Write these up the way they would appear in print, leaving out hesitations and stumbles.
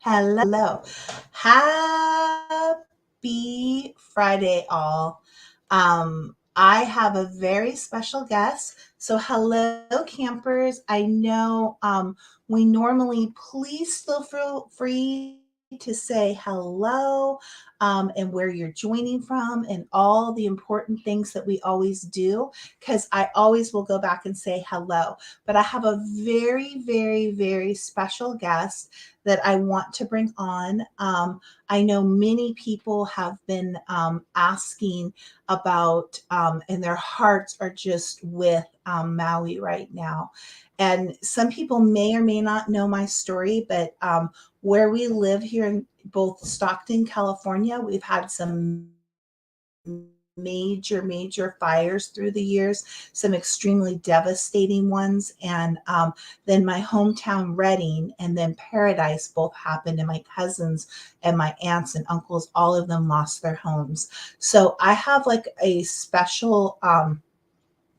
Hello. Happy Friday, all. I have a very special guest. So, hello, campers. I know we normally, please feel free to say hello and where you're joining from and all the important things that we always do, because I always will go back and say hello. But I have a very, very, very special guest that I want to bring on. I know many people have been asking about, and their hearts are just with Maui right now. And some people may or may not know my story, but where we live here in both Stockton, California, we've had some major fires through the years, some extremely devastating ones. And then my hometown, Redding, and then Paradise both happened. And my cousins and my aunts and uncles, all of them lost their homes. So I have like a special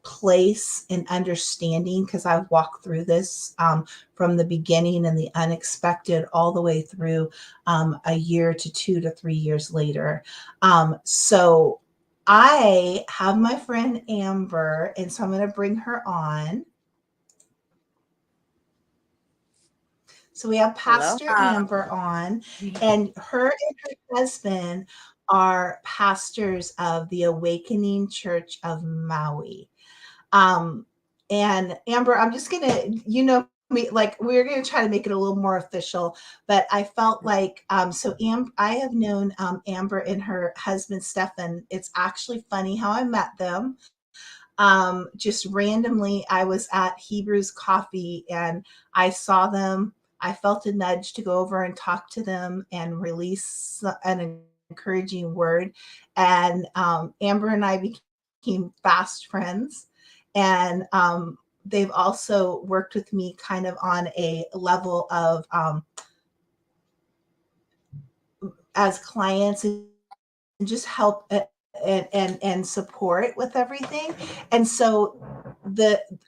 place and understanding because I've walked through this from the beginning and the unexpected all the way through a year to 2 to 3 years later. So I have my friend Amber, and so I'm going to bring her on. So we have Pastor Aloha. Amber on, and her husband are pastors of the Awakening Church of Maui. Um, and Amber, I'm just gonna, me, like we're gonna try to make it a little more official, but I felt like I have known Amber and her husband Stefan. It's actually funny how I met them. Just randomly, I was at Hebrews Coffee and I saw them. I felt a nudge to go over and talk to them and release an encouraging word. And Amber and I became fast friends. And they've also worked with me kind of on a level of as clients and just help and support with everything. And so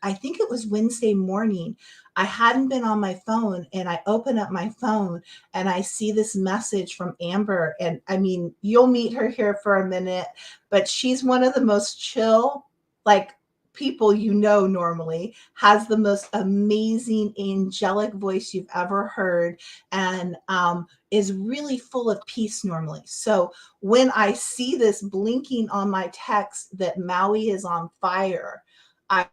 I think it was Wednesday morning, I hadn't been on my phone and I open up my phone and I see this message from Amber. And I mean, you'll meet her here for a minute, but she's one of the most chill, like people normally, has the most amazing angelic voice you've ever heard, and is really full of peace normally. So when I see this blinking on my text that Maui is on fire, I,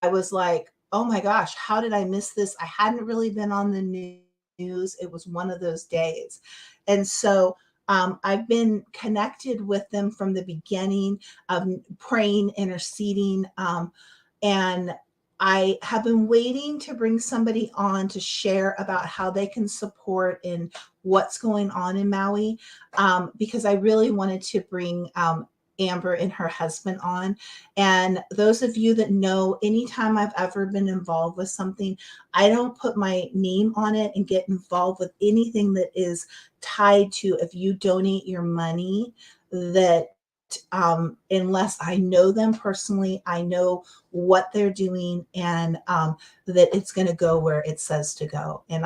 I was like, oh my gosh, how did I miss this? I hadn't really been on the news. It was one of those days. And so I've been connected with them from the beginning of praying, interceding, and I have been waiting to bring somebody on to share about how they can support and what's going on in Maui, because I really wanted to bring Amber and her husband on. And those of you that know, anytime I've ever been involved with something, I don't put my name on it and get involved with anything that is tied to, if you donate your money, that unless I know them personally, I know what they're doing, and that it's going to go where it says to go. And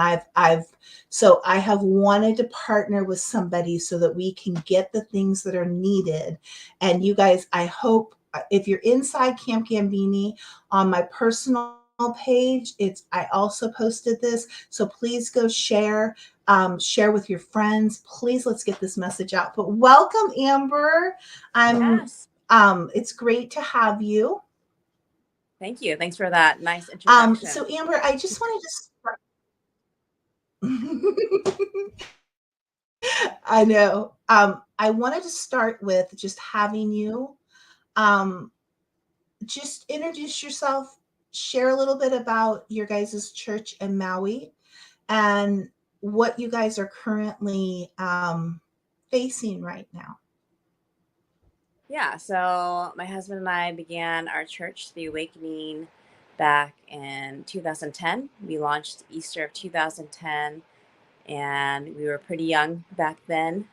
so I have wanted to partner with somebody so that we can get the things that are needed. And you guys, I hope if you're inside Camp Gambini on my personal page, I also posted this. So please go share with your friends. Please, let's get this message out. But welcome, Amber. Yes. It's great to have you. Thank you. Thanks for that nice introduction. So Amber, I just wanted to I know. I wanted to start with just having you um, just introduce yourself, share a little bit about your guys' church in Maui, and what you guys are currently facing right now. Yeah, so my husband and I began our church, The Awakening, back in 2010. We launched Easter of 2010, and we were pretty young back then.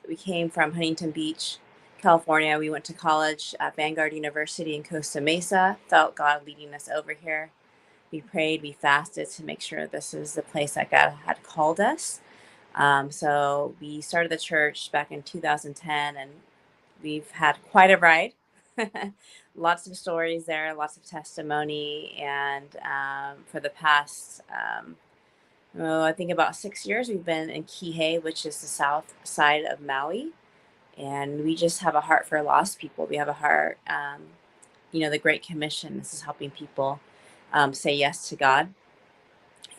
We came from Huntington Beach, California. We went to college at Vanguard University in Costa Mesa. Felt God leading us over here. we prayed, we fasted to make sure this is the place that God had called us. So we started the church back in 2010, and we've had quite a ride. Lots of stories there, lots of testimony. And for the past, I think about 6 years, we've been in Kihei, which is the south side of Maui. And we just have a heart for lost people. We have a heart, the Great Commission. This is helping people say yes to God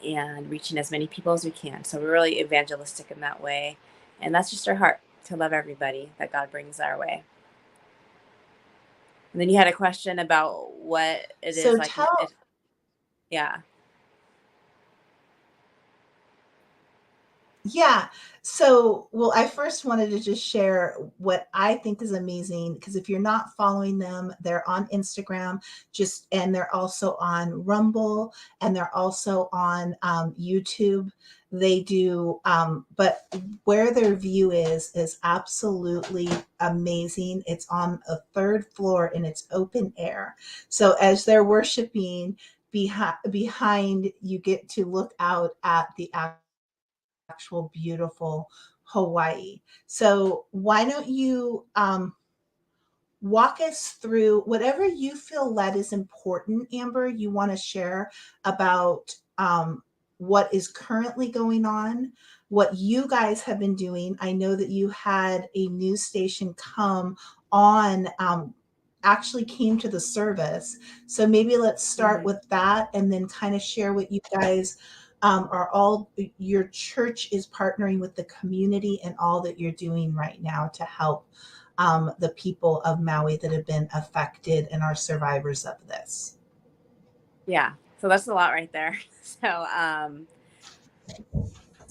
and reaching as many people as we can. So we're really evangelistic in that way. And that's just our heart, to love everybody that God brings our way. And then you had a question about what it is So like. tell Yeah. Yeah. So, well, I first wanted to just share what I think is amazing because if you're not following them, they're on Instagram, and they're also on Rumble, and they're also on YouTube. They do, but where their view is absolutely amazing. It's on a third floor and it's open air. So as they're worshiping behind, you get to look out at the actual beautiful Hawaii. So why don't you walk us through whatever you feel led is important, Amber, you want to share about what is currently going on, what you guys have been doing. I know that you had a news station come on, actually came to the service. So maybe let's start Hmm. with that and then kind of share what you guys are all, your church is partnering with the community and all that you're doing right now to help the people of Maui that have been affected and are survivors of this. Yeah. So that's a lot right there. So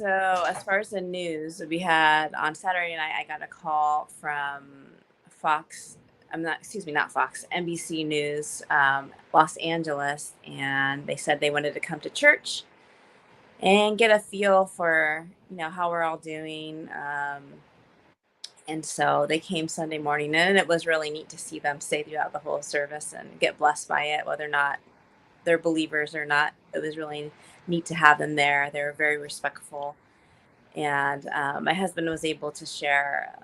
as far as the news, we had on Saturday night, I got a call from Fox. Excuse me, not Fox, NBC News, Los Angeles, and they said they wanted to come to church and get a feel for how we're all doing. And so they came Sunday morning, and it was really neat to see them stay throughout the whole service and get blessed by it, whether or not they're believers or not. It was really neat to have them there. They were very respectful. And my husband was able to share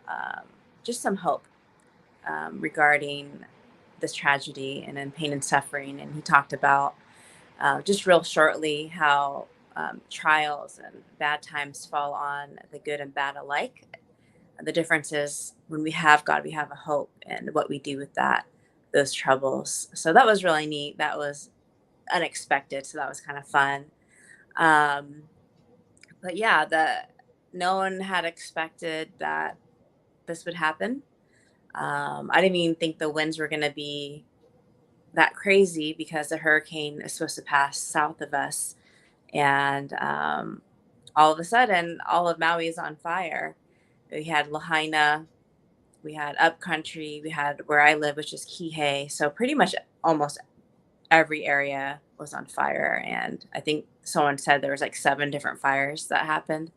just some hope regarding this tragedy and in pain and suffering. And he talked about just real shortly how trials and bad times fall on the good and bad alike. The difference is when we have God, we have a hope, and what we do with those troubles. So that was really neat. That was unexpected. So that was kind of fun. Um, but yeah, no one had expected that this would happen. I didn't even think the winds were going to be that crazy because the hurricane is supposed to pass south of us. And all of a sudden, all of Maui is on fire. We had Lahaina, we had upcountry, we had where I live, which is Kihei. So pretty much almost every area was on fire. And I think someone said there was like 7 different fires that happened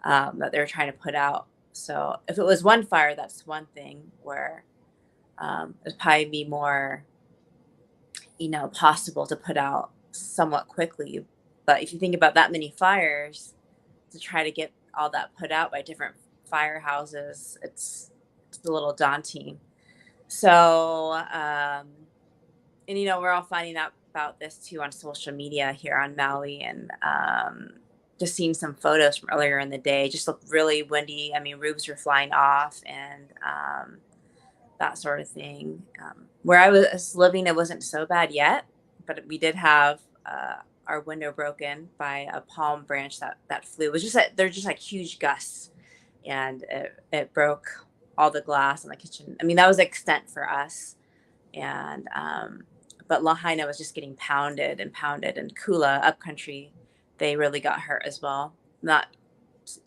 that they were trying to put out. So if it was one fire, that's one thing where it'd probably be more, possible to put out somewhat quickly. But if you think about that many fires to try to get all that put out by different firehouses, it's a little daunting. So, and we're all finding out about this too on social media here on Maui, and just seeing some photos from earlier in the day. Just looked really windy. I mean, roofs were flying off, and that sort of thing. Where I was living, it wasn't so bad yet, but we did have our window broken by a palm branch that flew. It was just they're just like huge gusts, and it broke all the glass in the kitchen. I mean, that was the extent for us. And but Lahaina was just getting pounded and pounded, and Kula upcountry, they really got hurt as well. Not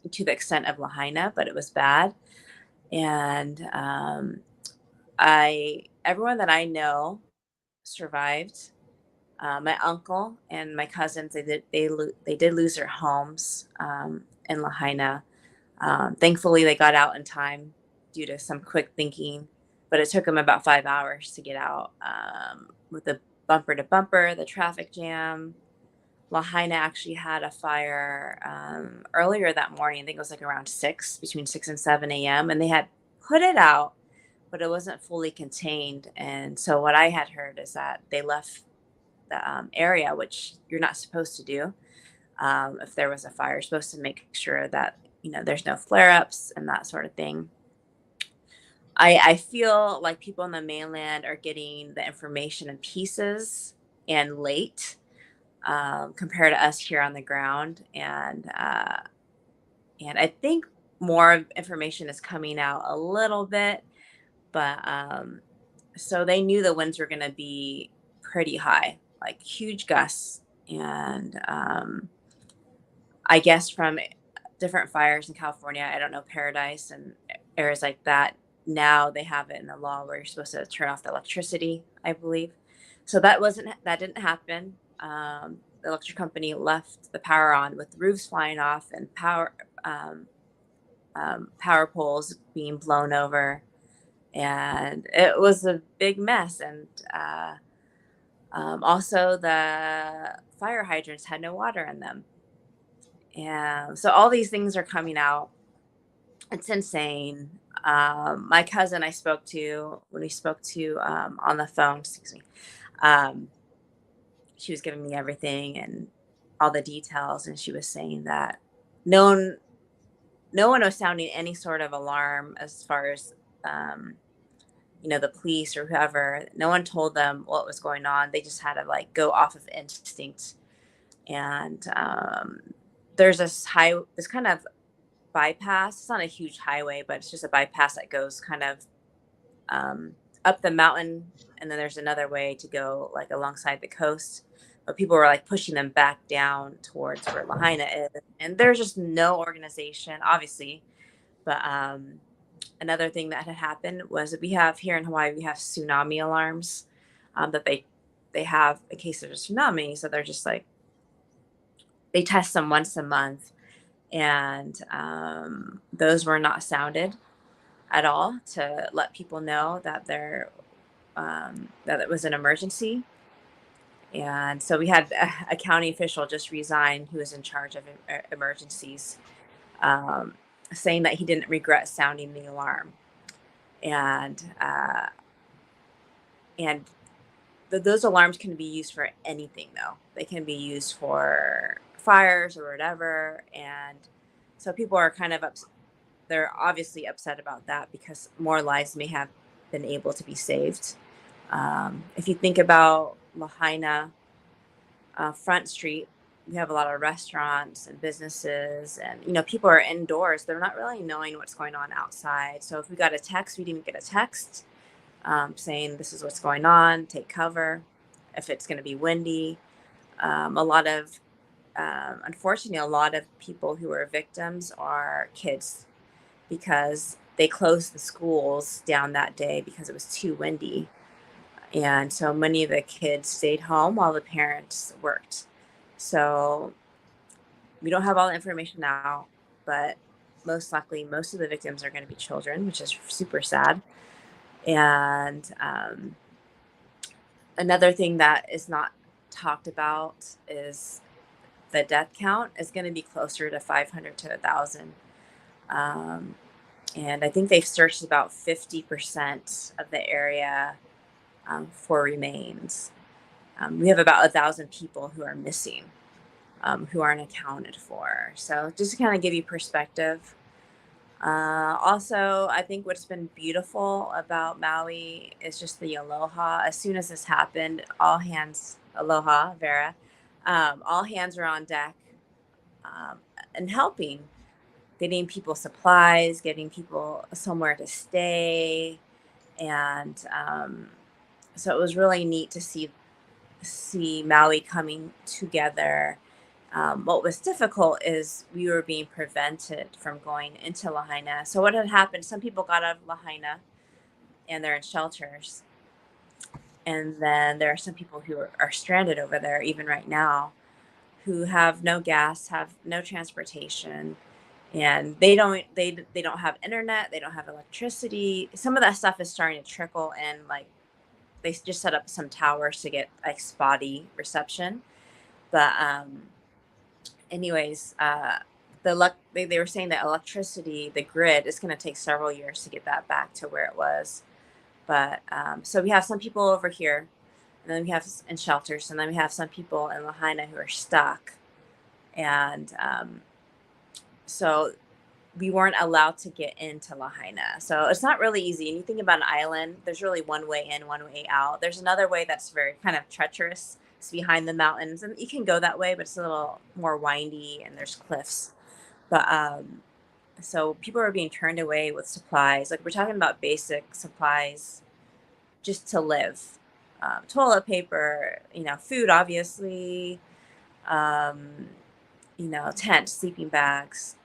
to the extent of Lahaina, but it was bad. And I everyone that I know survived. My uncle and my cousins, they did lose their homes in Lahaina. Thankfully, they got out in time due to some quick thinking, but it took them about 5 hours to get out with the bumper to bumper, the traffic jam. Lahaina actually had a fire earlier that morning. I think it was like around between 6 and 7 a.m. And they had put it out, but it wasn't fully contained. And so what I had heard is that they left the area, which you're not supposed to do. If there was a fire, you're supposed to make sure that, there's no flare ups and that sort of thing. I feel like people on the mainland are getting the information in pieces and late, compared to us here on the ground. And I think more information is coming out a little bit, but so they knew the winds were going to be pretty high, like huge gusts. And I guess from different fires in California, I don't know, Paradise and areas like that, now they have it in the law where you're supposed to turn off the electricity, I believe. So that didn't happen. The electric company left the power on with roofs flying off and power poles being blown over, and it was a big mess. And also the fire hydrants had no water in them, and so all these things are coming out. It's insane. My cousin I spoke to, when we spoke to on the phone, excuse me, um, she was giving me everything and all the details, and she was saying that no one, no one was sounding any sort of alarm as far as um, the police or whoever. No one told them what was going on. They just had to like go off of instinct. And there's this kind of bypass. It's not a huge highway, but it's just a bypass that goes kind of up the mountain, and then there's another way to go like alongside the coast. But people were like pushing them back down towards where Lahaina is, and there's just no organization, obviously. But another thing that had happened was that we have here in Hawaii, we have tsunami alarms, that they have in case there's a tsunami. So they're just like, they test them once a month, and those were not sounded at all to let people know that that it was an emergency. And so we had a county official just resign who was in charge of emergencies, um, saying that he didn't regret sounding the alarm. And and those alarms can be used for anything, though. They can be used for fires or whatever. And so people are kind of they're obviously upset about that because more lives may have been able to be saved. If you think about Lahaina, Front Street, we have a lot of restaurants and businesses, and people are indoors. They're not really knowing what's going on outside. So if we got a text, we didn't get a text saying this is what's going on, take cover. If it's going to be windy, a lot of unfortunately, a lot of people who are victims are kids, because they closed the schools down that day because it was too windy. And so many of the kids stayed home while the parents worked. So we don't have all the information now, but most likely, most of the victims are going to be children, which is super sad. And another thing that is not talked about is the death count is going to be closer to 500 to 1,000. Um, and I think they've searched about 50% of the area for remains. We have about 1,000 people who are missing, who aren't accounted for. So just to kind of give you perspective. Also, I think what's been beautiful about Maui is just the aloha. As soon as this happened, all hands, aloha, Vera, all hands are on deck, and helping, getting people supplies, getting people somewhere to stay. And so it was really neat to see Maui coming together. What was difficult is we were being prevented from going into Lahaina. So what had happened, some people got out of Lahaina and they're in shelters. And then there are some people who are stranded over there, even right now, who have no gas, have no transportation, and they don't have internet, they don't have electricity. Some of that stuff is starting to trickle, and like they just set up some towers to get like spotty reception. But anyways, they were saying that electricity, the grid, is going to take several years to get that back to where it was. But so we have some people over here, and then we have in shelters, and then we have some people in Lahaina who are stuck. And so we weren't allowed to get into Lahaina. So it's not really easy. And you think about an island, there's really one way in, one way out. There's another way that's very kind of treacherous. It's behind the mountains, and you can go that way, but it's a little more windy and there's cliffs. But so people are being turned away with supplies. Like, we're talking about basic supplies just to live. Toilet paper, food, obviously, um, tent, sleeping bags,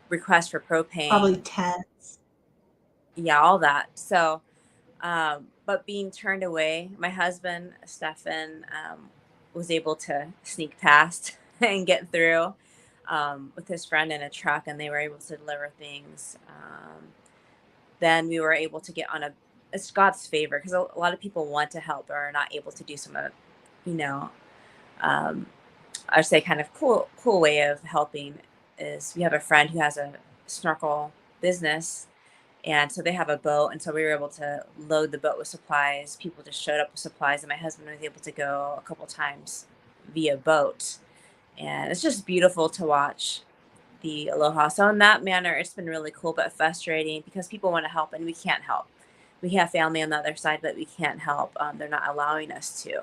requests for Probably propane, tents. yeah, all that. So, but being turned away, my husband, Stefan, was able to sneak past and get through with his friend in a truck, and they were able to deliver things. Then we were able to get on it's God's favor, because a lot of people want to help but are not able to do some of, you know, um, I'd say kind of cool way of helping is we have a friend who has a snorkel business, and so they have a boat, and so we were able to load the boat with supplies. People just showed up with supplies, and my husband was able to go a couple times via boat, and it's just beautiful to watch the aloha. So in that manner, it's been really cool, but frustrating because people want to help and we can't help. We have family on the other side, but we can't help. They're not allowing us to.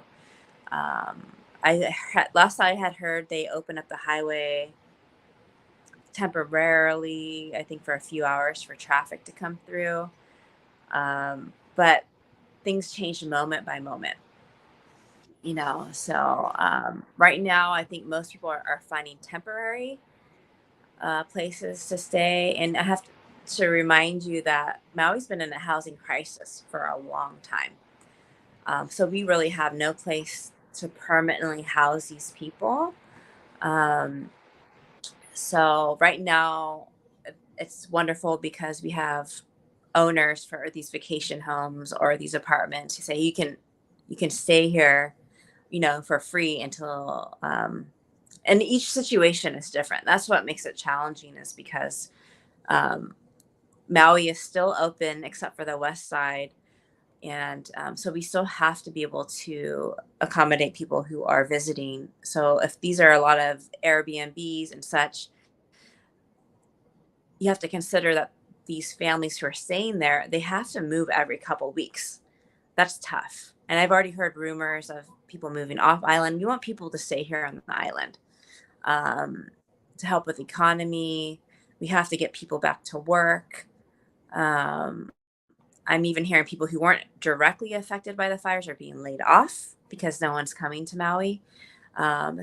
Last I had heard, they opened up the highway temporarily, I think for a few hours for traffic to come through. But things change moment by moment, So right now, I think most people are finding temporary places to stay. And I have to remind you that Maui's been in a housing crisis for a long time. So we really have no place to permanently house these people. Um, so right now, it's wonderful because we have owners for these vacation homes or these apartments who say you can stay here, for free until and each situation is different. That's what makes it challenging, is because um, Maui is still open except for the west side. And so we still have to be able to accommodate people who are visiting. So if these are a lot of Airbnbs and such, you have to consider that these families who are staying there, they have to move every couple weeks. That's tough. And I've already heard rumors of people moving off island. We want people to stay here on the island um, to help with the economy. We have to get people back to work. Um, I'm even hearing people who weren't directly affected by the fires are being laid off because no one's coming to Maui.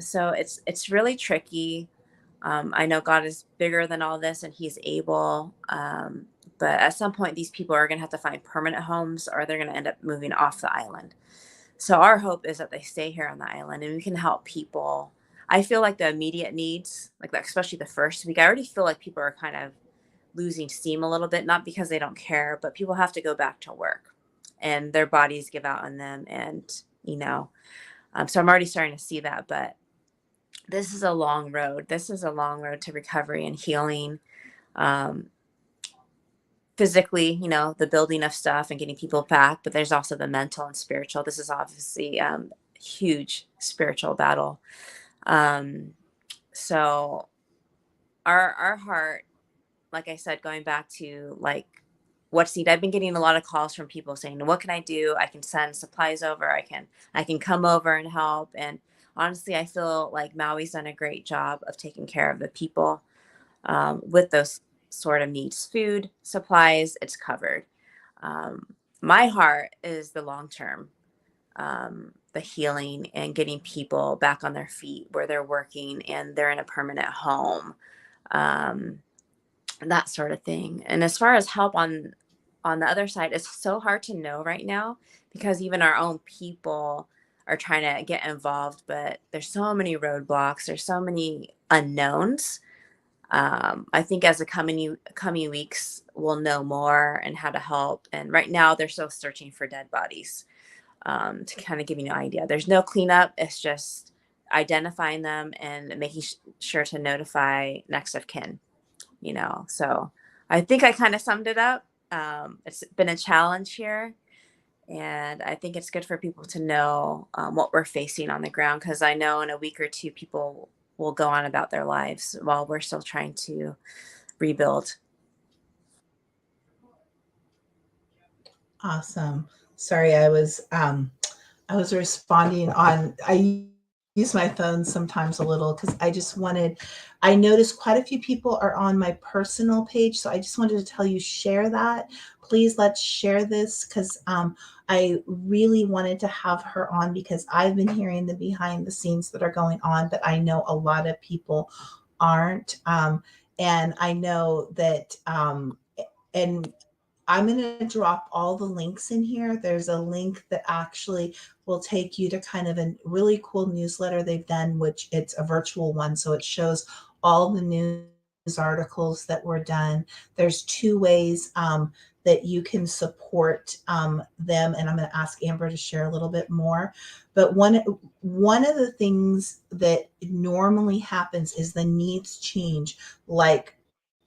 So it's really tricky. I know God is bigger than all this, and He's able. But at some point, these people are going to have to find permanent homes, or they're going to end up moving off the island. So our hope is that they stay here on the island, and we can help people. I feel like the immediate needs, like especially the first week, I already feel like people are kind of losing steam a little bit, not because they don't care, but people have to go back to work and their bodies give out on them. And, so I'm already starting to see that, but this is a long road. This is a long road to recovery and healing. Um, Physically, the building of stuff and getting people back, but there's also the mental and spiritual. This is obviously huge spiritual battle. Um, so our heart, like I said, going back to like what's needed. I've been getting a lot of calls from people saying, "What can I do? I can send supplies over. I can come over and help." And honestly, I feel like Maui's done a great job of taking care of the people with those sort of needs. Food, supplies, it's covered. Um, my heart is the long term, the healing and getting people back on their feet where they're working and they're in a permanent home. Um, that sort of thing. And as far as help on the other side, it's so hard to know right now because even our own people are trying to get involved, but there's so many roadblocks, there's so many unknowns. I think as the coming weeks, we'll know more and how to help. And right now, they're still searching for dead bodies. To kind of give you an idea, there's no cleanup. It's just identifying them and making sure to notify next of kin, So I think I kind of summed it up. It's been a challenge here. And I think it's good for people to know what we're facing on the ground, because I know in a week or two, people will go on about their lives while we're still trying to rebuild. Awesome. Sorry, I was responding on I use my phone sometimes a little because I noticed quite a few people are on my personal page. So I just wanted to tell you, share that. Please let's share this because I really wanted to have her on because I've been hearing the behind the scenes that are going on, but I know a lot of people aren't. And I know that and I'm going to drop all the links in here. There's a link that actually will take you to kind of a really cool newsletter they've done, which it's a virtual one. So it shows all the news articles that were done. There's two ways that you can support them. And I'm going to ask Amber to share a little bit more. But one of the things that normally happens is the needs change, like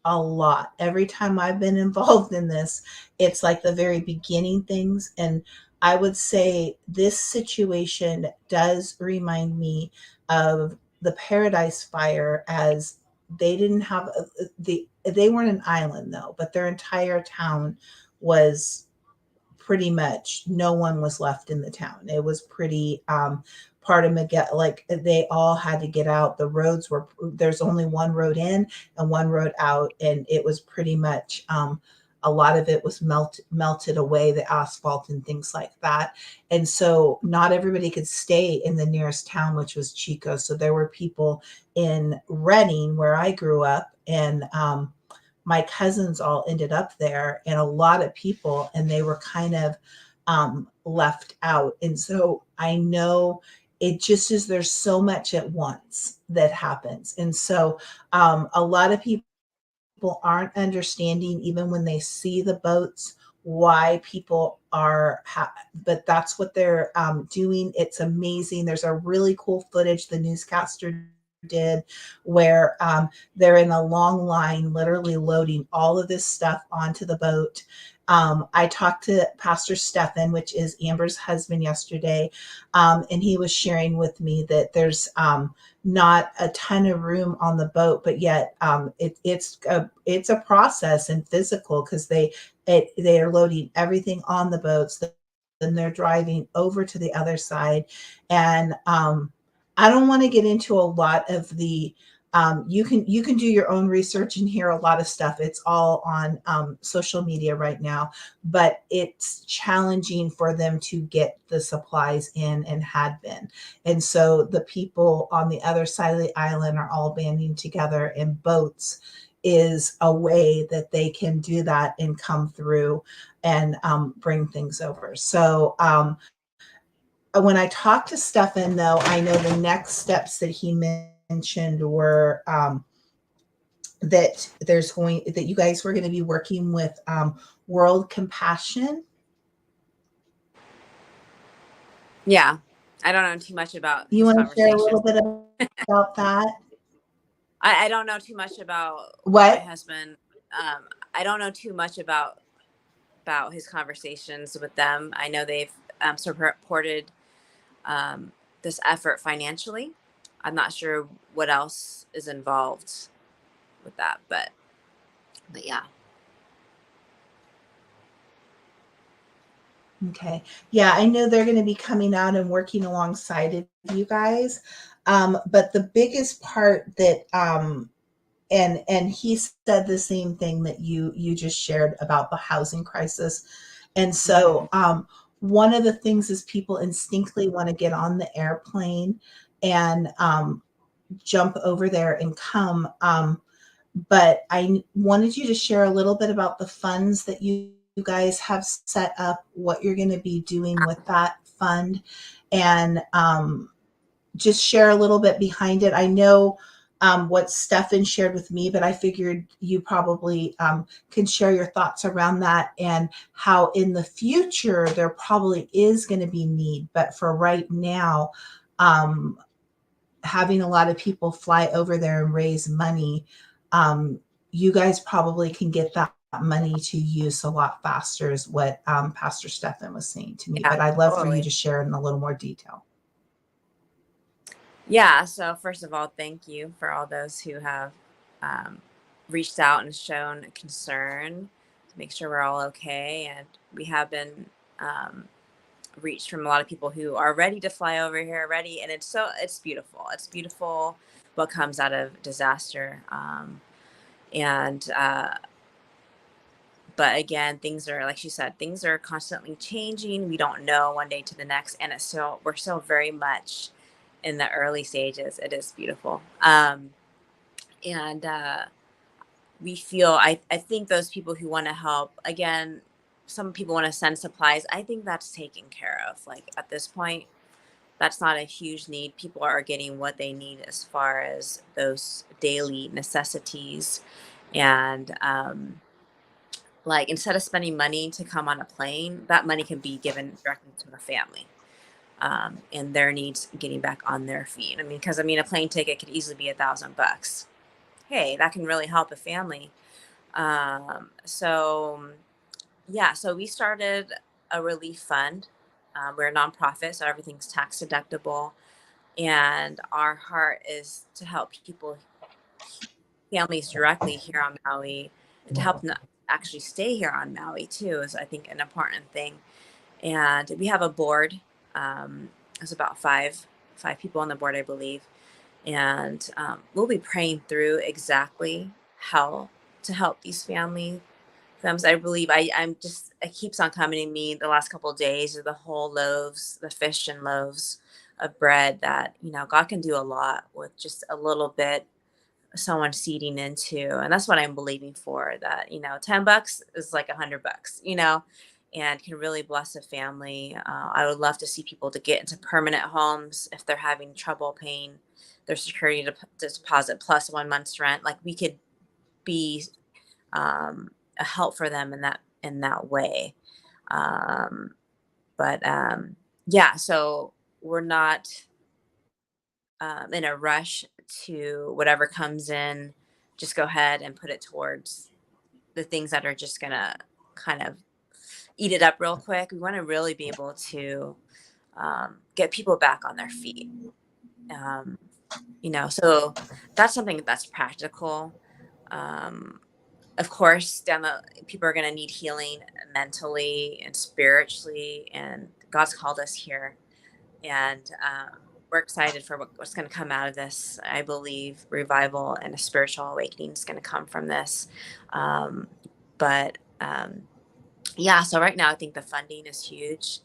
a lot. Every time I've been involved in this, it's like the very beginning things. And I would say this situation does remind me of the Paradise Fire, as they didn't have they weren't an island though, but their entire town was pretty much no one was left in the town. It was pretty part of Miguel, like they all had to get out. The roads were there's only one road in and one road out, and it was pretty much a lot of it was melted away, the asphalt and things like that. And so not everybody could stay in the nearest town, which was Chico. So there were people in Redding, where I grew up, and my cousins all ended up there, and a lot of people, and they were kind of left out. And so I know it just is, there's so much at once that happens. And so a lot of people aren't understanding, even when they see the boats, why people are but that's what they're doing. It's amazing. There's a really cool footage the newscaster did where they're in a long line literally loading all of this stuff onto the boat. I talked to Pastor Stephan, which is Amber's husband, yesterday, and he was sharing with me that there's not a ton of room on the boat, but yet it's a process and physical, because they are loading everything on the boats, then they're driving over to the other side. And I don't want to get into a lot of the you can do your own research and hear a lot of stuff. It's all on social media right now, but it's challenging for them to get the supplies in, and had been. And so the people on the other side of the island are all banding together, and boats is a way that they can do that and come through and bring things over. So when I talked to Stefan, though, I know the next steps that he mentioned were that you guys were going to be working with World Compassion. Yeah. I don't know too much about You his want to share a little conversations. bit about that? I don't know too much about what my What? husband, I don't know too much about his conversations with them. I know they've supported this effort financially. I'm not sure what else is involved with that, but yeah. Okay. Yeah, I know they're going to be coming out and working alongside of you guys. But the biggest part that and he said the same thing that you just shared about the housing crisis. And Mm-hmm. so one of the things is people instinctively want to get on the airplane and jump over there and come. But I wanted you to share a little bit about the funds that you guys have set up, what you're going to be doing with that fund, and just share a little bit behind it. I know what Stefan shared with me, but I figured you probably can share your thoughts around that, and how in the future there probably is going to be need. But for right now, um, having a lot of people fly over there and raise money, you guys probably can get that money to use a lot faster, is what Pastor Stefan was saying to me. Yeah, But I'd love for you totally. to share in a little more detail. Yeah. So first of all, thank you for all those who have um, reached out and shown concern to make sure we're all okay. And we have been um, reached from a lot of people who are ready to fly over here, ready, and it's beautiful. It's beautiful what comes out of disaster. And But again, things are, like she said, things are constantly changing. We don't know one day to the next, and we're still very much in the early stages. It is beautiful. And We feel, I think those people who want to help, again, some people want to send supplies. I think that's taken care of. Like at this point, that's not a huge need. People are getting what they need as far as those daily necessities. And like instead of spending money to come on a plane, that money can be given directly to the family, and their needs getting back on their feet. I mean, because I mean, a plane ticket could easily be $1,000. Hey, that can really help a family. So yeah, so we started a relief fund. We're a nonprofit, so everything's tax deductible, and our heart is to help people, families directly here on Maui, and to help them actually stay here on Maui too is, I think, an important thing. And we have a board. There's about five people on the board, I believe, and we'll be praying through exactly how to help these families. I believe I'm just, it keeps on coming to me the last couple of days, are the whole loaves, the fish and loaves of bread, that God can do a lot with just a little bit someone seeding into. And that's what I'm believing for, that $10 is like $100, and can really bless a family. I would love to see people to get into permanent homes if they're having trouble paying their security deposit plus 1 month's rent. Like we could be a help for them in that way. um, but yeah, so we're not in a rush to whatever comes in, just go ahead and put it towards the things that are just gonna kind of eat it up real quick. We want to really be able to get people back on their feet. Um, so that's something that's practical. Um, of course, down the people are going to need healing mentally and spiritually, and God's called us here, and we're excited for what's going to come out of this. I believe revival and a spiritual awakening is going to come from this. Um, but Yeah, so right now I think the funding is huge,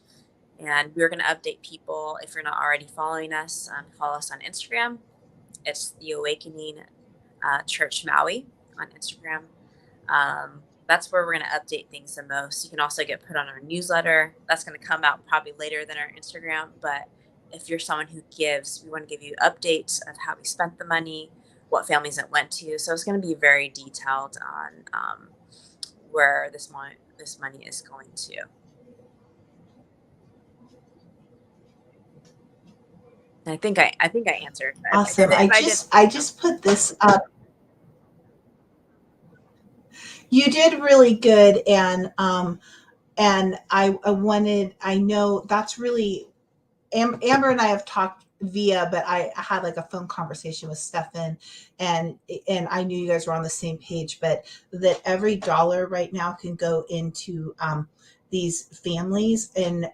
and we're going to update people. If you're not already following us, follow us on Instagram. It's the Awakening Church Maui on Instagram. That's where we're going to update things the most. You can also get put on our newsletter. That's going to come out probably later than our Instagram. But if you're someone who gives, we want to give you updates of how we spent the money, what families it went to. So it's going to be very detailed on where this money is going to. And I think I answered. If I Awesome. did, if I did, I just put this up. You did really good, and I know that's really, Amber and I have talked via, but I had like a phone conversation with Stefan, and I knew you guys were on the same page, but that every dollar right now can go into these families, and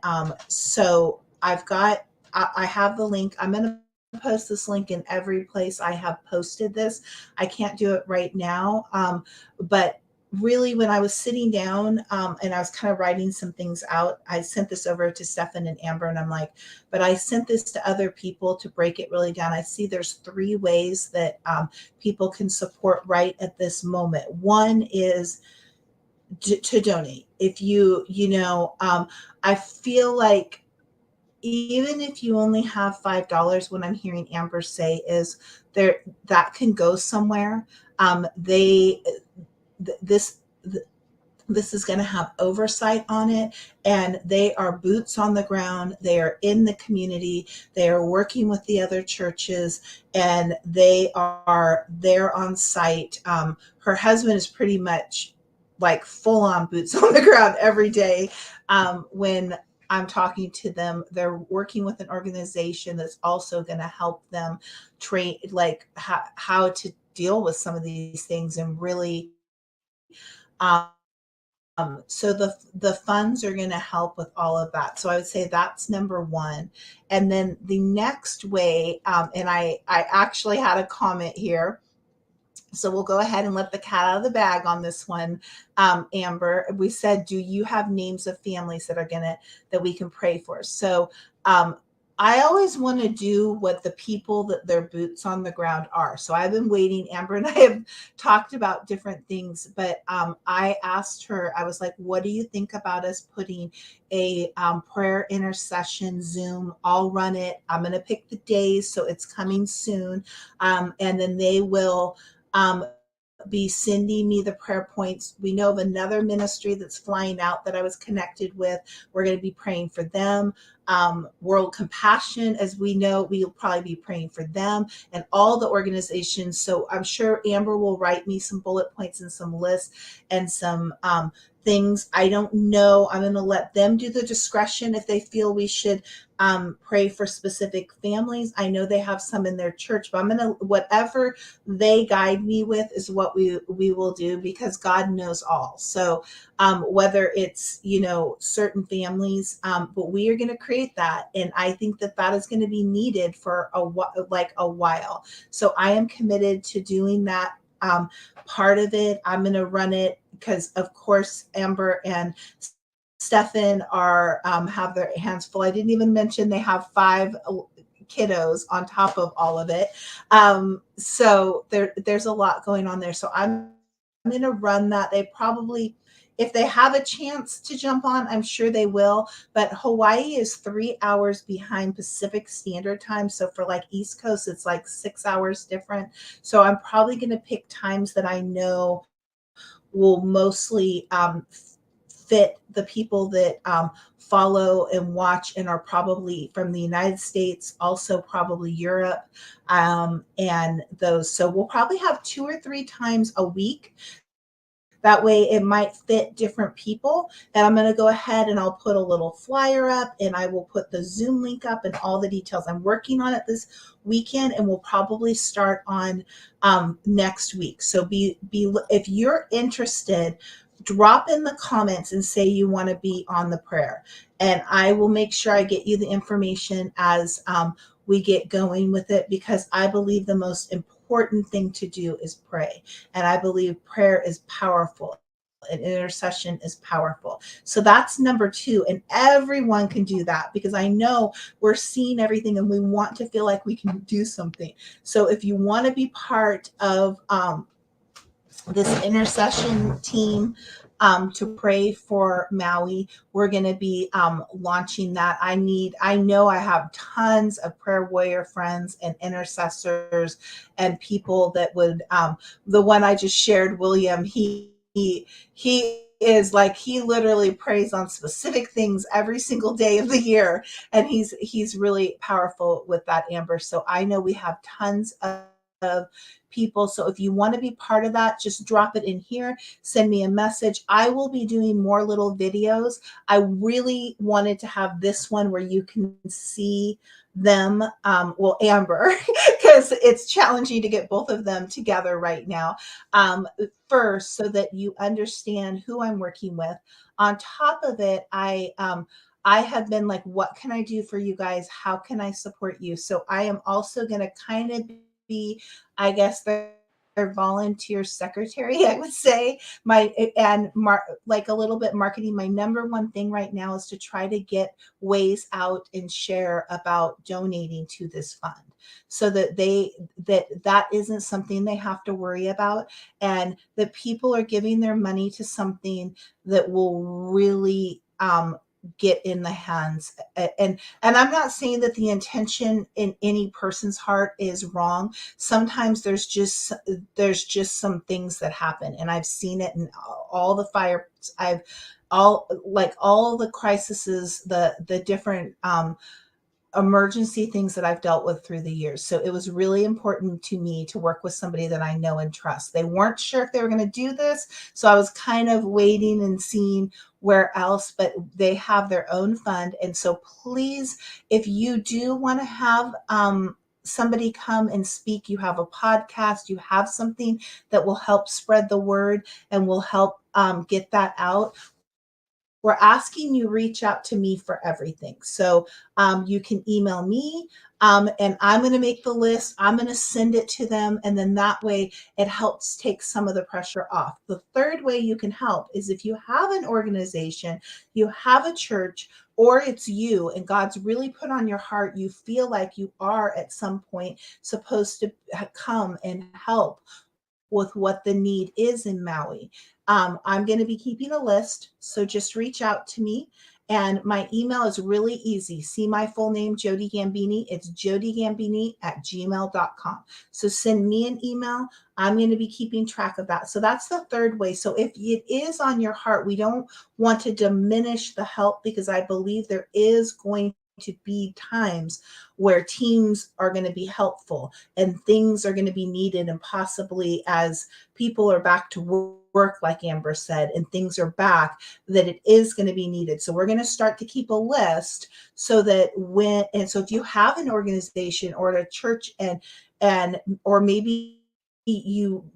so I have the link. I'm going to post this link in every place I have posted this. I can't do it right now, but really, when I was sitting down and I was kind of writing some things out, I sent this over to Stefan and Amber, and I'm like, but I sent this to other people to break it really down. I see there's 3 ways that people can support right at this moment. One is to donate. If I feel like even if you only have $5, what I'm hearing Amber say is there, that can go somewhere. They, this, This is going to have oversight on it, and they are boots on the ground. They are in the community. They are working with the other churches, and they are there on site. Her husband is pretty much like full on boots on the ground every day. When I'm talking to them, they're working with an organization that's also going to help them train, like how to deal with some of these things and really um, so the funds are going to help with all of that. So I would say that's number one. And then the next way, and I actually had a comment here. So we'll go ahead and let the cat out of the bag on this one. Amber, we said, do you have names of families that we can pray for? So I always want to do what the people that their boots on the ground are. So I've been waiting. Amber and I have talked about different things, but I asked her, I was like, what do you think about us putting a prayer intercession Zoom? I'll run it. I'm going to pick the days. So it's coming soon. And then they will um, be sending me the prayer points. We know of another ministry that's flying out that I was connected with. We're going to be praying for them. World Compassion, as we know, we'll probably be praying for them and all the organizations. So I'm sure Amber will write me some bullet points and some lists and some things. I don't know. I'm going to let them do the discretion if they feel we should pray for specific families. I know they have some in their church, but I'm going to, whatever they guide me with is what we will do, because God knows all. So whether it's, certain families, but we are going to create that. And I think that is going to be needed for a while. So I am committed to doing that. Part of it, I'm going to run it because, of course, Amber and Stefan are have their hands full. I didn't even mention they have 5 kiddos on top of all of it. So there's a lot going on there. So I'm going to run that. They probably, if they have a chance to jump on, I'm sure they will. But Hawaii is 3 hours behind Pacific Standard Time. So for like East Coast, it's like 6 hours different. So I'm probably going to pick times that I know will mostly fit the people that follow and watch and are probably from the United States, also probably Europe, and those. So we'll probably have 2 or 3 times a week. That way it might fit different people. And I'm going to go ahead and I'll put a little flyer up, and I will put the Zoom link up and all the details. I'm working on it this weekend, and we'll probably start on next week. So if you're interested, drop in the comments and say you want to be on the prayer. And I will make sure I get you the information as we get going with it, because I believe the most important thing to do is pray. And I believe prayer is powerful and intercession is powerful. So that's number 2. And everyone can do that, because I know we're seeing everything and we want to feel like we can do something. So if you want to be part of this intercession team to pray for Maui, we're going to be launching that. I know I have tons of prayer warrior friends and intercessors and people that would, the one I just shared, William, he is like, he literally prays on specific things every single day of the year. And he's really powerful with that, Amber. So I know we have tons of people. So if you want to be part of that, just drop it in here, send me a message. I will be doing more little videos. I really wanted to have this one where you can see them, Amber, because it's challenging to get both of them together right now, first, so that you understand who I'm working with. On top of it, I have been like, what can I do for you guys? How can I support you? So I am also going to kind of be, I guess, their volunteer secretary, I would say, like a little bit marketing. My number one thing right now is to try to get ways out and share about donating to this fund, so that that isn't something they have to worry about, and that people are giving their money to something that will really get in the hands. And I'm not saying that the intention in any person's heart is wrong. Sometimes there's just some things that happen, and I've seen it in all the fires. I've all the crises, the different emergency things that I've dealt with through the years. So it was really important to me to work with somebody that I know and trust. They weren't sure if they were going to do this, so I was kind of waiting and seeing where else, but they have their own fund. And so please, if you do want to have somebody come and speak, you have a podcast, you have something that will help spread the word and will help get that out, we're asking you reach out to me for everything. So you can email me, and I'm going to make the list. I'm going to send it to them. And then that way it helps take some of the pressure off. The third way you can help is if you have an organization, you have a church, or it's you and God's really put on your heart, you feel like you are at some point supposed to come and help with what the need is in Maui. I'm going to be keeping a list, so just reach out to me. And my email is really easy. See my full name, Jody Gambini. It's jodygambini@gmail.com. So send me an email. I'm going to be keeping track of that. So that's the third way. So if it is on your heart, we don't want to diminish the help, because I believe there is going to be times where teams are going to be helpful and things are going to be needed, and possibly as people are back to work, like Amber said, and things are back, that it is going to be needed. So we're going to start to keep a list, so that so if you have an organization or a church, or maybe you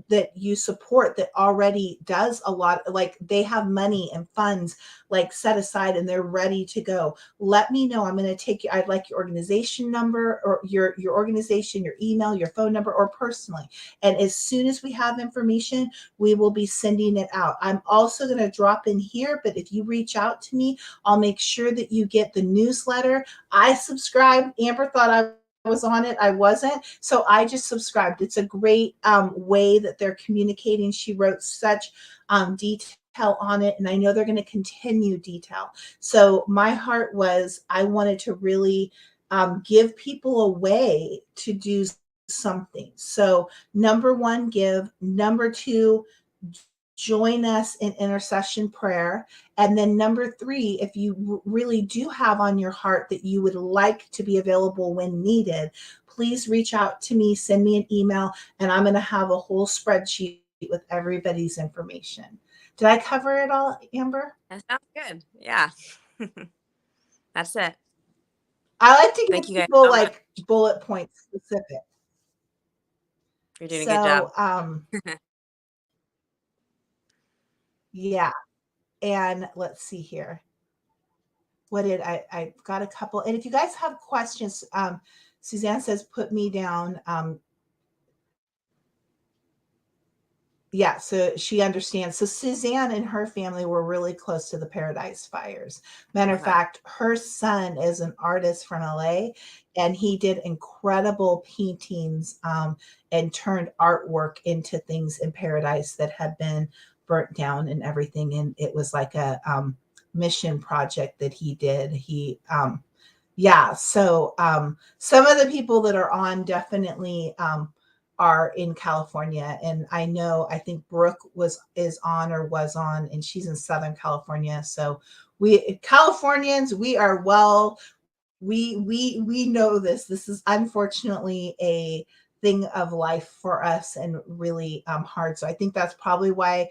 that you support that already does a lot, like they have money and funds like set aside and they're ready to go, let me know. I'm going to take you. I'd like your organization number, or your organization, your email, your phone number, or personally. And as soon as we have information, we will be sending it out. I'm also going to drop in here, but if you reach out to me, I'll make sure that you get the newsletter. I subscribed. Amber thought I was on it. I wasn't. So I just subscribed. It's a great way that they're communicating. She wrote such detail on it, and I know they're going to continue detail. So my heart was, I wanted to really give people a way to do something. So number one, give. Number two, join us in intercession prayer. And then number three, if you really do have on your heart that you would like to be available when needed, please reach out to me, send me an email, and I'm going to have a whole spreadsheet with everybody's information. Did I cover it all, Amber? That sounds good. Yeah. That's it. I like to Thank give you guys people so much. like bullet points specific. You're doing a good job. So yeah. And let's see here. What did I got a couple. And if you guys have questions, Suzanne says, put me down. Yeah, so she understands. So Suzanne and her family were really close to the Paradise Fires. Matter of Okay. fact, her son is an artist from LA, and he did incredible paintings and turned artwork into things in Paradise that had been burnt down and everything. And it was like a mission project that he did. Yeah, so some of the people that are on definitely are in California, and I think Brooke is on or was on, and she's in Southern California. So we Californians, we are well, we know this. This is unfortunately a thing of life for us, and really hard. So I think that's probably why.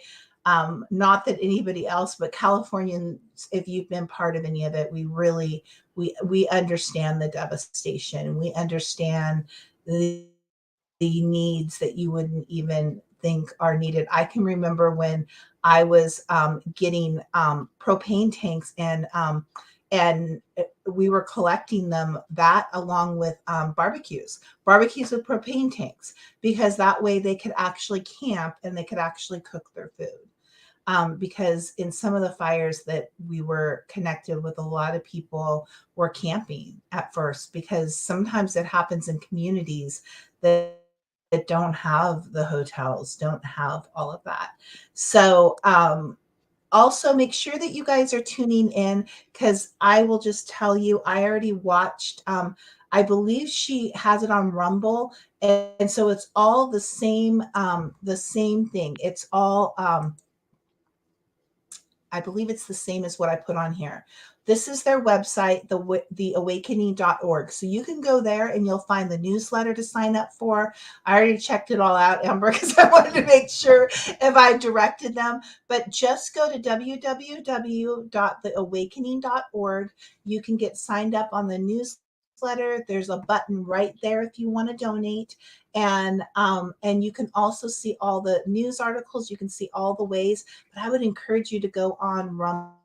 Not that anybody else, but Californians, if you've been part of any of it, we understand the devastation. We understand the needs that you wouldn't even think are needed. I can remember when I was getting propane tanks, and we were collecting them, that along with barbecues with propane tanks, because that way they could actually camp and they could actually cook their food. Because in some of the fires that we were connected with, a lot of people were camping at first, because sometimes it happens in communities that don't have the hotels, don't have all of that. So Also, make sure that you guys are tuning in, because I will just tell you, I already watched. I believe she has it on Rumble, and so it's all the same thing. It's all I believe it's the same as what I put on here. This is their website, theawakening.org. So you can go there and you'll find the newsletter to sign up for. I already checked it all out, Amber, because I wanted to make sure if I directed them. But just go to www.theawakening.org. You can get signed up on the newsletter. There's a button right there if you want to donate. And you can also see all the news articles. You can see all the ways, but I would encourage you to go on Rumble,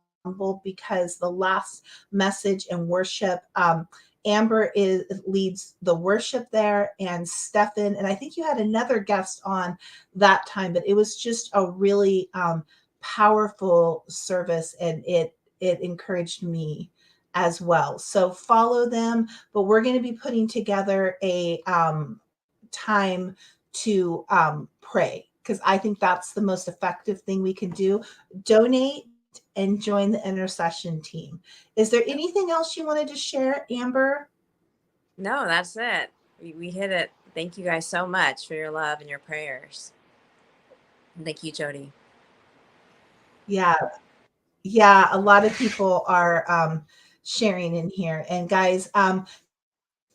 because the last message and worship, Amber leads the worship there, and Stefan, and I think you had another guest on that time, but it was just a really powerful service, and it encouraged me as well. So follow them, but we're going to be putting together a time to pray, because I think that's the most effective thing we can do. Donate and join the intercession team. Is there anything else you wanted to share, Amber? No, that's it. We hit it. Thank you guys so much for your love and your prayers. Thank you, Jody. Yeah, yeah. A lot of people are sharing in here, and guys,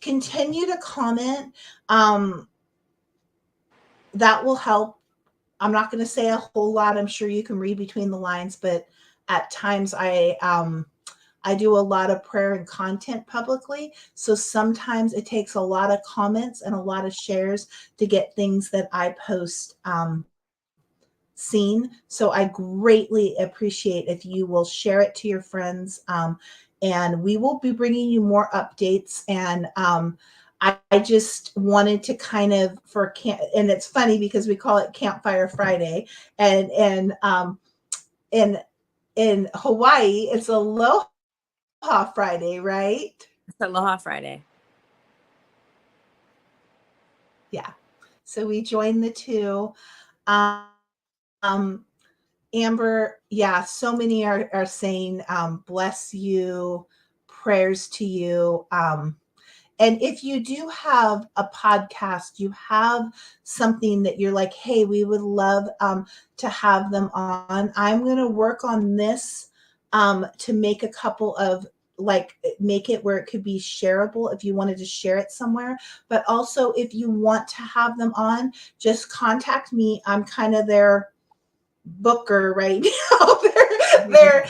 continue to comment. Um, that will help. I'm not going to say a whole lot. I'm sure you can read between the lines, but at times I do a lot of prayer and content publicly. So sometimes it takes a lot of comments and a lot of shares to get things that I post seen. So I greatly appreciate if you will share it to your friends. And we will be bringing you more updates. And I just wanted to kind of and it's funny because we call it Campfire Friday, and in Hawaii it's Aloha Friday, right? It's Aloha Friday. Yeah. So we joined the two. Um, Amber, yeah, so many are saying bless you, prayers to you. And if you do have a podcast, you have something that you're like, hey, we would love to have them on. I'm going to work on this to make a couple of, like, make it where it could be shareable if you wanted to share it somewhere. But also, if you want to have them on, just contact me. I'm kind of their booker right now. They're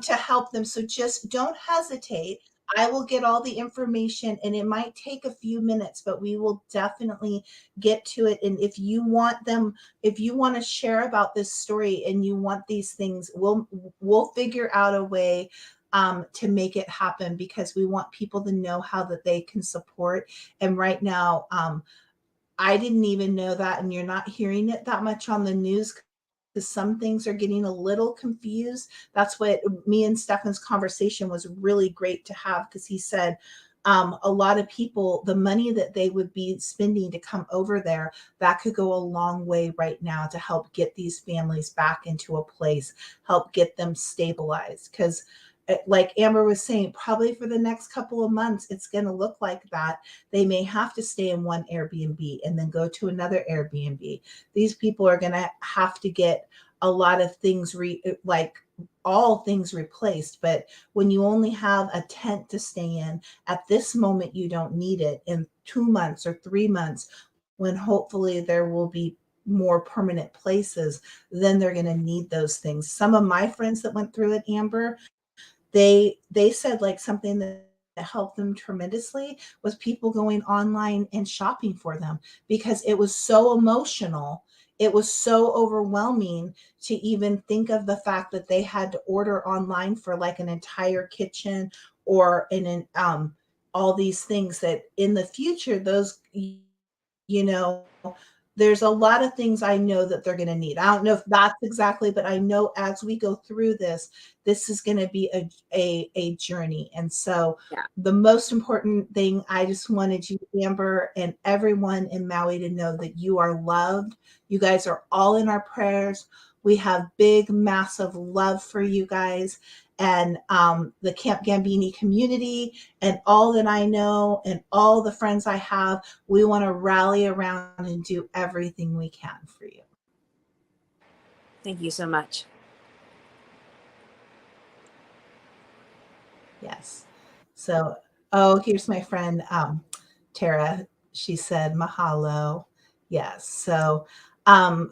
to help them. So just don't hesitate. I will get all the information, and it might take a few minutes, but we will definitely get to it. And if you want them, if you want to share about this story and you want these things, we'll figure out a way to make it happen, because we want people to know how that they can support. And right now, I didn't even know that, and you're not hearing it that much on the news, because some things are getting a little confused. That's what me and Stefan's conversation was really great to have, because he said a lot of people, the money that they would be spending to come over there, that could go a long way right now to help get these families back into a place, help get them stabilized. Because like Amber was saying, probably for the next couple of months, it's going to look like that. They may have to stay in one Airbnb and then go to another Airbnb. These people are going to have to get a lot of things like all things replaced. But when you only have a tent to stay in at this moment, you don't need it. In 2 months or 3 months, when hopefully there will be more permanent places, then they're going to need those things. Some of my friends that went through it, Amber, they said like something that helped them tremendously was people going online and shopping for them, because it was so emotional. It was so overwhelming to even think of the fact that they had to order online for like an entire kitchen or all these things that in the future, those, you know, there's a lot of things I know that they're going to need. I don't know if that's exactly, but I know as we go through this, this is going to be a journey. And so Yeah. the most important thing, I just wanted you, Amber, and everyone in Maui to know that you are loved. You guys are all in our prayers. We have big, massive love for you guys and the Camp Gambini community and all that I know and all the friends I have. We want to rally around and do everything we can for you. Thank you so much. Yes. So, oh, here's my friend Tara. She said mahalo. Yes. So,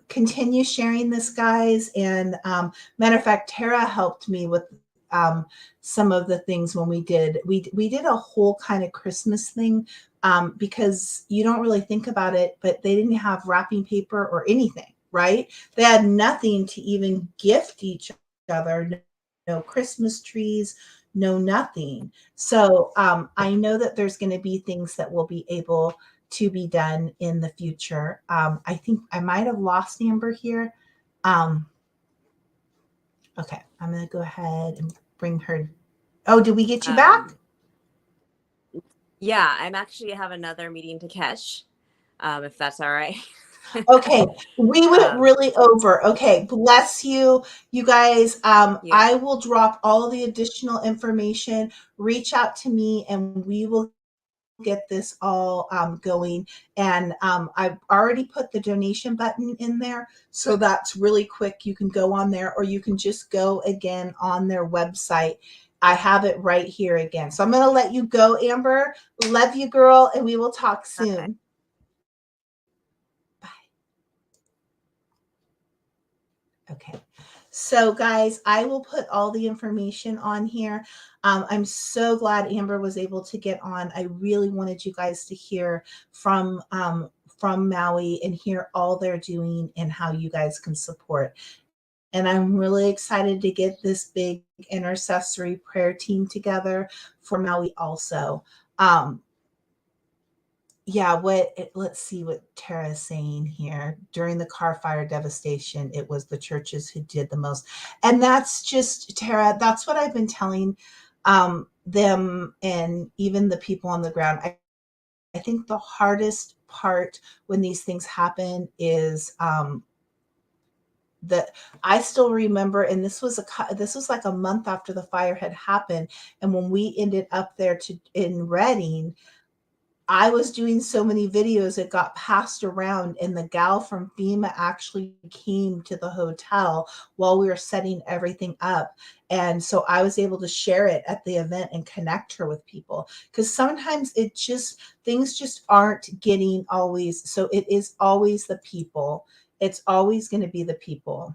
continue sharing this, guys. And matter of fact, Tara helped me with some of the things when we did a whole kind of Christmas thing because you don't really think about it, but they didn't have wrapping paper or anything, right? They had nothing to even gift each other. No Christmas trees, no nothing. So I know that there's going to be things that will be able to be done in the future. I think I might have lost Amber here. Okay, I'm going to go ahead and bring her. Oh, did we get you back? Yeah, I'm actually have another meeting to catch, if that's all right. Okay, we went really over. Okay, bless you, you guys. Yeah. I will drop all the additional information. Reach out to me, and we will get this all going. And I've already put the donation button in there, so that's really quick. You can go on there, or you can just go again on their website. I have it right here again. So I'm going to let you go, Amber. Love you, girl, and we will talk soon. Okay. Okay. So guys, I will put all the information on here. I'm so glad Amber was able to get on. I really wanted you guys to hear from Maui and hear all they're doing and how you guys can support. And I'm really excited to get this big intercessory prayer team together for Maui also. Yeah, let's see what Tara is saying here. During the car fire devastation, it was the churches who did the most. And that's just, Tara, that's what I've been telling them and even the people on the ground. I think the hardest part when these things happen is that I still remember, and this was like a month after the fire had happened. And when we ended up there in Redding, I was doing so many videos, it got passed around, and the gal from FEMA actually came to the hotel while we were setting everything up. And so I was able to share it at the event and connect her with people, because sometimes things just aren't getting always. So it is always the people. It's always going to be the people.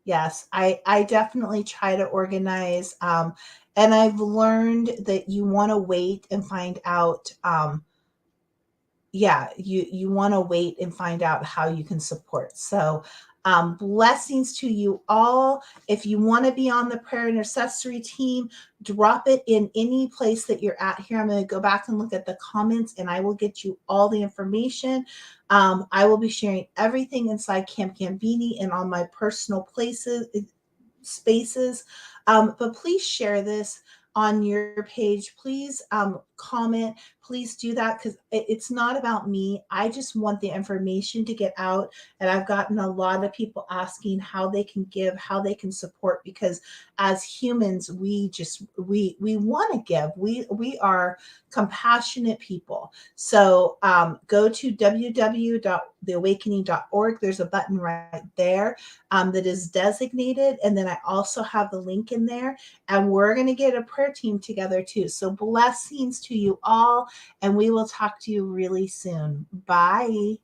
Yes, I definitely try to organize. And I've learned that you want to wait and find out. You want to wait and find out how you can support. So blessings to you all. If you want to be on the prayer intercessory team, drop it in any place that you're at here. I'm going to go back and look at the comments, and I will get you all the information. I will be sharing everything inside Camp Gambini and on my personal spaces. But please share this on your page. Please comment. Please do that, because it's not about me. I just want the information to get out. And I've gotten a lot of people asking how they can give, how they can support, because as humans, we want to give. We are compassionate people. So go to www.theawakening.org. There's a button right there that is designated. And then I also have the link in there, and we're going to get a prayer team together too. So blessings to you all, and we will talk to you really soon. Bye.